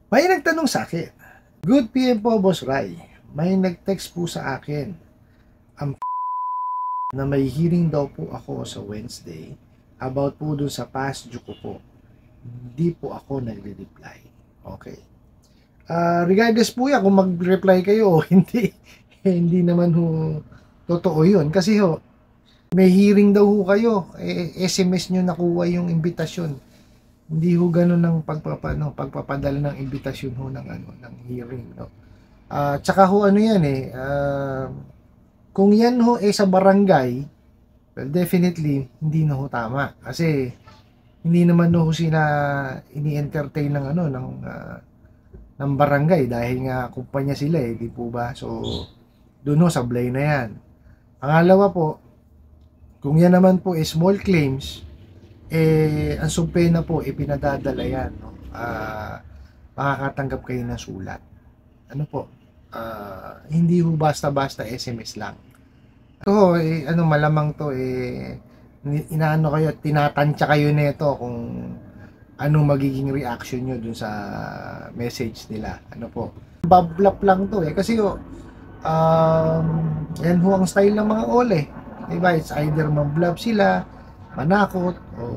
May nagtanong sa akin, "Good PM po, Boss Ray. May nag-text po sa akin ang na may hearing daw po ako sa Wednesday about po dun sa past due ko po. Hindi po ako nagre-reply." Okay. Regardless po yan kung mag-reply kayo o hindi, hindi naman ho totoo yun. Kasi ho, may hearing daw ho kayo, SMS nyo nakuha yung imbitasyon. Hindi ho ganun ang pagpapadala ng imbitasyon ho ng hearing, no? Tsaka ho ano yan kung yan ho sa barangay, well, definitely hindi na ho tama kasi hindi naman ho sila ini-entertain ng ng barangay dahil nga kumpanya sila di po ba? So doon ho sablay na yan. Pangalawa po, kung yan naman po small claims, ang sumpena po pinadadala yan, no? Makakatanggap kayo ng sulat. Ano po? Hindi ho basta-basta SMS lang. Ito malamang to inaano kayo, tinatansya kayo nito kung anong magiging reaction nyo dun sa message nila. Ano po? Bablap lang to kasi yan ho ang style ng mga ole. Diba? It's either mablab sila, manakot, o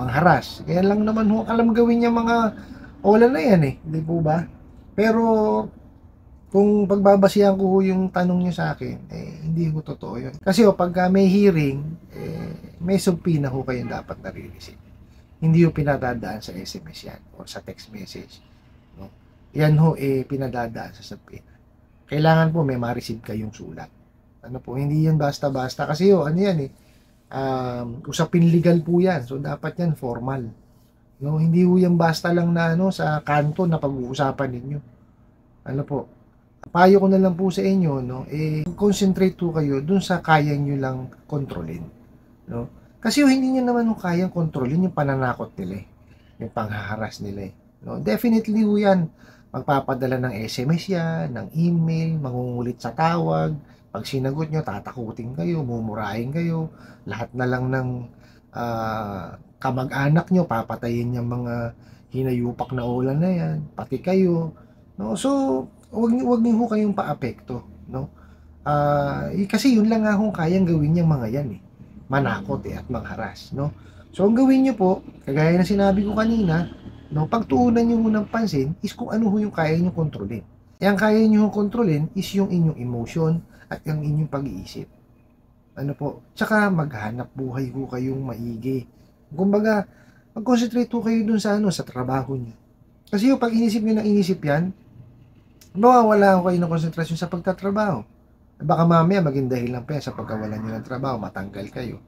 mangharas. Kaya lang naman ho alam gawin niya mga ola na yan di po ba? Pero kung pagbabasihan ko yung tanong niyo sa akin, hindi ko totoo yun. Kasi pagka may hearing, may subpoena ho kayong dapat nare-receive. Hindi ho pinadadaan sa SMS yan o sa text message. No? Yan ho pinadadaan sa subpoena. Kailangan po may ma-receive kayong sulat. Ano po, hindi yan basta-basta. Kasi ano yan usapin legal po yan. So dapat yan formal. No, hindi ho yan basta lang na sa kanto na pag-uusapan ninyo. Ano po? Payo ko na lang po sa inyo, concentrate po kayo dun sa kaya nyo lang kontrolin, no? Kasi hindi nyo naman kayang kontrolin yung pananakot nila, yung panghaharas nila, no? Definitely ho yan, magpapadala ng SMS yan, ng email, mangungulit sa tawag, pag sinagot nyo, tatakutin kayo, mumurahin kayo, lahat na lang ng kamag-anak nyo, papatayin yung mga hinayupak na ulan na yan, pati kayo, no? So, wag niyo ho kayong paapekto, no? Kasi yun lang nga ho kayang gawin yung mga yan manakot at mangharas, no? So ang gawin niyo po, kagaya ng sinabi ko kanina, no, pagtuunan niyo ng pansin is kung ano ho yung kaya niyo kontrolin. Yang kaya niyo kontrolin is yung inyong emotion at yung inyong pag-iisip. Ano po? Tsaka maghanap buhay ho kayong maigi. Kumbaga, mag-concentrate ho kayo dun sa sa trabaho niyo. Kasi yung pag inisip niyo ng inisip yan, mawawala ko kayo ng konsentrasyon sa pagtatrabaho. Baka mamaya maging dahilan pa yan sa pagkawalan nyo ng trabaho, matanggal kayo.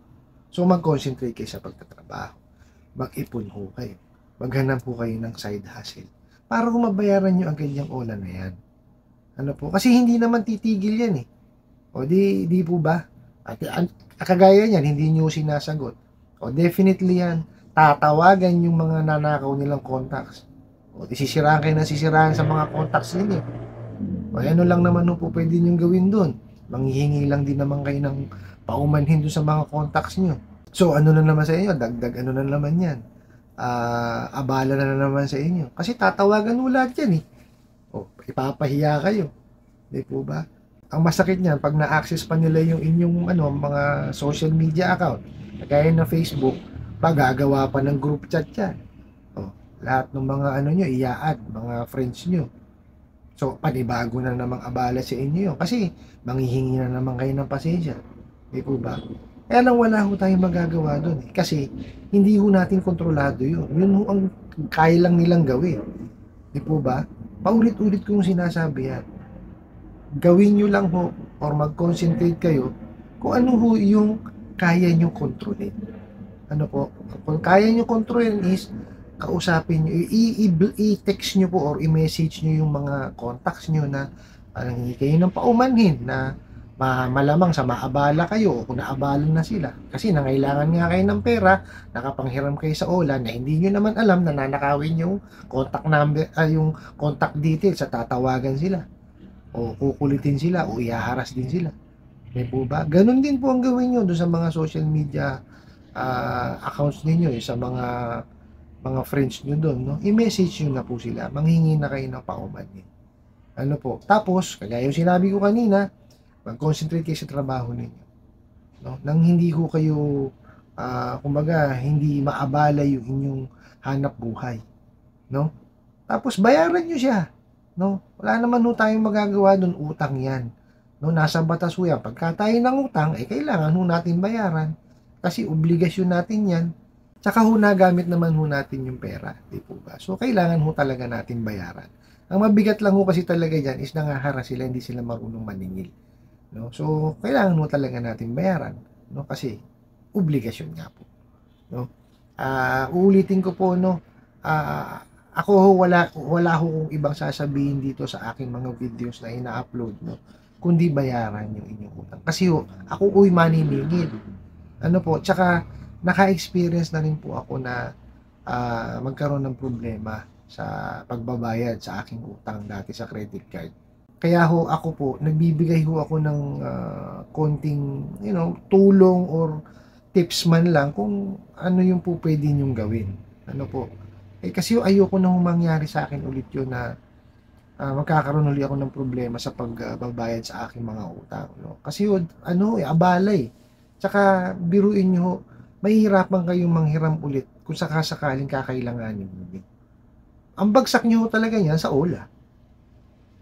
So mag-concentrate kayo sa pagtatrabaho. Mag-ipon ho kayo. Maghanap po kayo ng side hustle. Para kung mabayaran nyo ang ganyang ola na yan. Ano po? Kasi hindi naman titigil yan O di po ba? At kagaya yan, hindi nyo sinasagot. O definitely yan, tatawagan yung mga nanakaw nilang contacts. O sisiraan kayo na sisiraan sa mga contacts ninyo. O ano lang naman po pwede nyo gawin doon. Manghihingi lang din naman kayo ng paumanhin doon sa mga contacts nyo. So ano na naman sa inyo, dagdag ano na naman yan. Abala na naman sa inyo. Kasi tatawagan mo lahat yan O ipapahiya kayo. Di po ba? Ang masakit niyan, pag na-access pa nila yung inyong mga social media account, kagaya ng Facebook, gagawa pa ng group chat yan. Lahat ng mga nyo, i-add, mga friends nyo. So, panibago na namang abala sa inyo yun. Kasi, manghihingi na naman kayo ng pasensya. Di po ba? Kaya lang wala ho tayong magagawa doon Kasi, hindi ho natin kontrolado yun. Yun ho ang kaya lang nilang gawin. Di po ba? Paulit-ulit ko yung sinasabi yan. Gawin nyo lang ho, or mag-concentrate kayo, kung ano ho yung kaya nyo kontrolin. Ano po? Kung kaya nyo kontrolin is, kausapin nyo, i-text nyo po or i-message nyo yung mga contacts nyo na hindi kayo ng paumanhin na malamang sa maabala kayo o kung naabala na sila. Kasi nangailangan nga kayo ng pera, nakapanghiram kayo sa OLA na hindi nyo naman alam na nanakawin yung contact number, yung contact details sa tatawagan sila o kukulitin sila o ihaharas din sila. May po ba? Ganun din po ang gawin nyo doon sa mga social media accounts ninyo, sa mga mga friends nyo doon, no? I-message nyo na po sila, manghingi na kayo ng paumanhin. Ano po? Tapos, kagaya yung sinabi ko kanina, mag-concentrate kayo sa trabaho ninyo. No? Nang hindi ko kayo, kumbaga, hindi maabala yung inyong hanap buhay. No? Tapos, bayaran nyo siya. No? Wala naman ho tayong magagawa doon, utang yan. No? Nasa batas ho yan. Pagka tayo ng utang, kailangan ho natin bayaran. Kasi obligasyon natin yan. Tsaka ho nagamit naman ho natin yung pera. Di po ba? So, kailangan ho talaga natin bayaran. Ang mabigat lang ho kasi talaga dyan is nangaharas sila, hindi sila marunong maningil. No? So, kailangan ho talaga natin bayaran. No? Kasi, obligasyon nga po. No? Uulitin ko po, no? Ako ho, wala ho kung ibang sasabihin dito sa aking mga videos na ina-upload, no? Kundi bayaran yung inyong utang. Kasi ho, ako uy maniningil. Ano po, tsaka, naka-experience na rin po ako na magkaroon ng problema sa pagbabayad sa aking utang dati sa credit card. Kaya ho ako po, nagbibigay ho ako ng konting, tulong or tips man lang kung ano yung po pwede nyong gawin. Ano po. Kasi ayoko na mangyari sa akin ulit yun na magkakaroon ulit ako ng problema sa pagbabayad sa aking mga utang. No? Kasi abala eh. Tsaka biruin nyo, mahihirapan kayong manghiram ulit kung sakasakaling kakailanganin mo. Ang bagsak nyo talaga niyan sa OLA.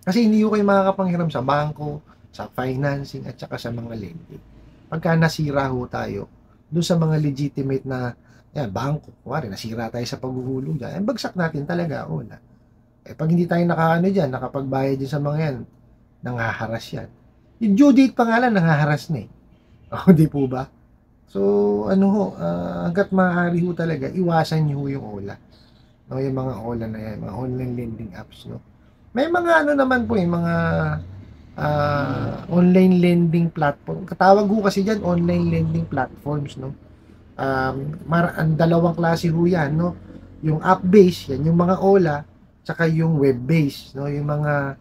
Kasi hindi ko kayo makakapanghiram sa bangko, sa financing, at saka sa mga lending. Pagka nasira ho tayo, doon sa mga legitimate na bangko, kuwari, nasira tayo sa paghuhulog dyan, bagsak natin talaga, OLA. Pag hindi tayo nakapagbayad dyan sa mga yan, nanghaharas yan. Yung due date pa nga lang, nanghaharas na eh. O, di po ba? So, hanggat maaari ho talaga, iwasan nyo yung OLA. No, yung mga OLA na yan, mga online lending apps, no. May mga naman po, mga online lending platform. Katawag ho kasi diyan online lending platforms, no. Ang dalawang klase ho yan, no. Yung app-based, yan yung mga OLA, tsaka yung web-based, no, yung mga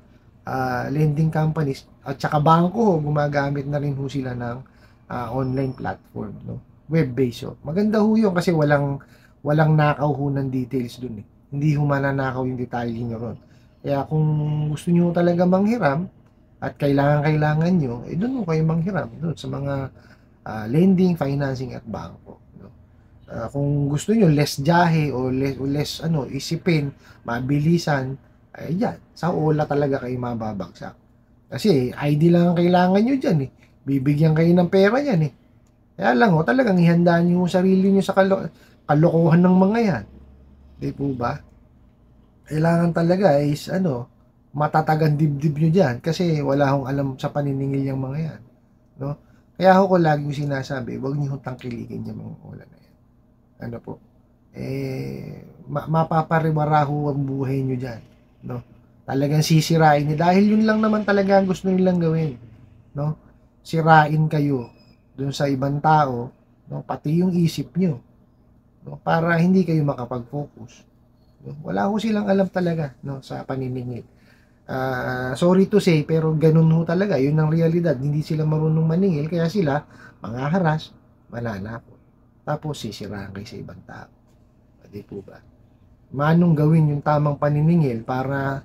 lending companies at tsaka bangko ho, gumagamit na rin ho sila ng online platform, no? Web-based. So, maganda ho yun kasi walang nakaw ho ng details dun eh. Hindi ho mananakaw yung detalye nyo ron. Kaya kung gusto nyo talaga manghiram at kailangan nyo, dun ho kayo manghiram dun sa mga lending, financing at bangko, no? Kung gusto nyo less jahe o less isipin, mabilisan, yan, sa OLA talaga kayo mababagsak. Kasi ID lang ang kailangan nyo dyan eh. Bibigyan kayo ng pera yan eh. Kaya lang talagang ihanda nyo yung sarili nyo sa kalokohan ng mga yan. Di po ba? Kailangan talaga is matatagan dibdib nyo dyan kasi wala akong alam sa paniningil yung mga yan. No? Kaya ako laging sinasabi, huwag nyo tangkilikin yung mga OLA na yan. Ano po? Mapapariwara ho ang buhay nyo dyan. No? Talagang sisirain nyo. Dahil yun lang naman talaga ang gusto nilang gawin. No? Sirain kayo dun sa ibang tao, no? Pati yung isip nyo, no? Para hindi kayo makapag-focus, no? Wala ko silang alam talaga, no? Sa paniningil. Sorry to say, pero ganun ho talaga, yun ang realidad. Hindi sila marunong maningil, kaya sila manghaharas, mananakot, tapos sisiraan kayo sa ibang tao. Di po ba? Manong gawin yung tamang paniningil para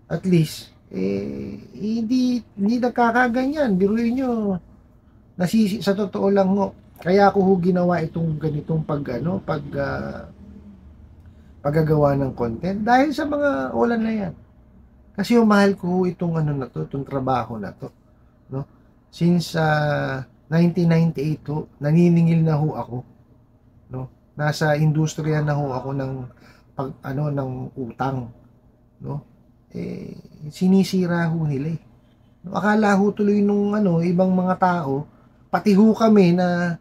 at least hindi nagkakaganyan. Biruin nyo, sa totoo lang ho, kaya ako ho ginawa itong ganitong paggagawa ng content dahil sa mga OLA na yan. Kasi mahal ko ho itong itong trabaho na to, no? Since 1998 ho, naniningil na ho ako, no? Nasa industriya na ho ako ng ng utang, no? Sinisira ho nila eh. Akala ho tuloy nung ibang mga tao, pati ho kami na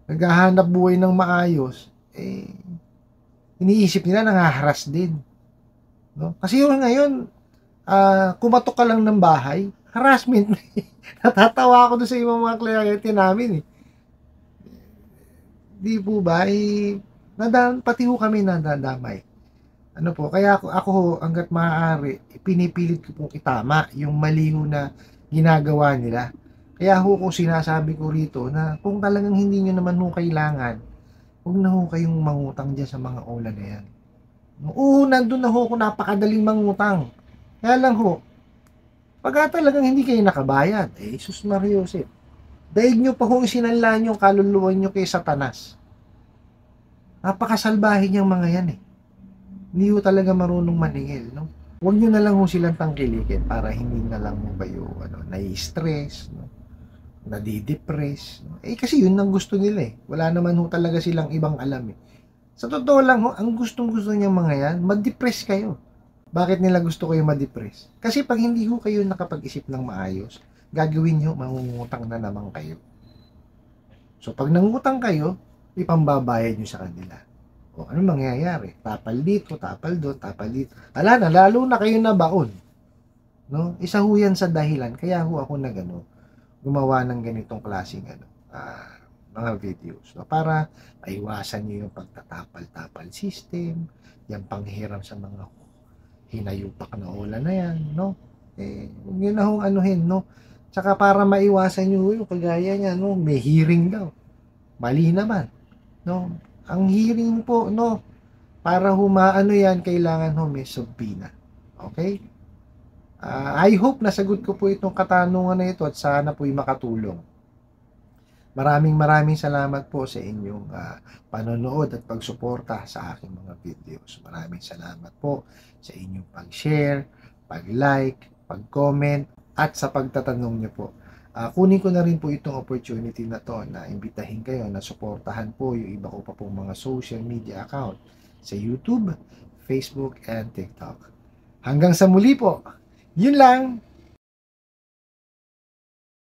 naghahanap buhay ng maayos, iniisip nila nangaharas din. No? Kasi yun ngayon, kumatok ka lang ng bahay, harassment. Natatawa ako doon sa ibang mga kliyente namin eh. Di po ba? Pati ho kami nadadamay. Kaya ako hangga't maaari, pinipilit ko pong itama yung mali ho na ginagawa nila. Kaya ho ko sinasabi ko rito na kung talagang hindi nyo naman ho kailangan, huwag na ho kayong mangutang diyan sa mga OLA na yan. Oo, nandun na ho kung napakadaling mangutang. Kaya lang ho, pagka talagang hindi kayo nakabayad, sus Mario Joseph, daig nyo pa ho sinanla nyo, kaluluwa nyo kay Satanas. Napakasalbahe niyang mga yan eh. Hindi ho talaga marunong maningil, no? Huwag nyo na lang ho silang tangkilikin para hindi na lang ho kayo nai-stress, no? Nadidepress. No? Kasi yun ang gusto nila eh. Wala naman ho talaga silang ibang alam eh. Sa totoo lang ho, ang gustong-gusto niyang mga yan, ma-depress kayo. Bakit nila gusto kayo ma-depress? Kasi pag hindi ho kayo nakapag-isip ng maayos, gagawin nyo, mangungutang na naman kayo. So pag nangutang kayo, ipambabayad nyo sa kanila. O ano mangyayari? Tapal dito, tapal doon, tapal dito. Ala na, lalo na kayo na baon. No? Isa ho yan sa dahilan. Kaya ho ako gumawa ng ganitong klaseng mga videos. No? Para maiwasan nyo yung pagtatapal-tapal system, yung panghiram sa mga hinayupak na OLA na yan. No? Huwag nyo na hong anuhin. No? Tsaka para maiwasan nyo yung kagaya niya, no? May hearing daw. Mali naman. No? Ang hearing po, no, para humaano yan, kailangan may subpoena. Okay? I hope nasagot ko po itong katanungan na ito at sana po'y makatulong. Maraming salamat po sa inyong panonood at pagsuporta sa aking mga videos. Maraming salamat po sa inyong pag-share, pag-like, pag-comment, at sa pagtatanong niyo po. Kunin ko na rin po itong opportunity na to na imbitahin kayo na suportahan po yung iba ko pa pong mga social media account sa YouTube, Facebook, and TikTok. Hanggang sa muli po. Yun lang.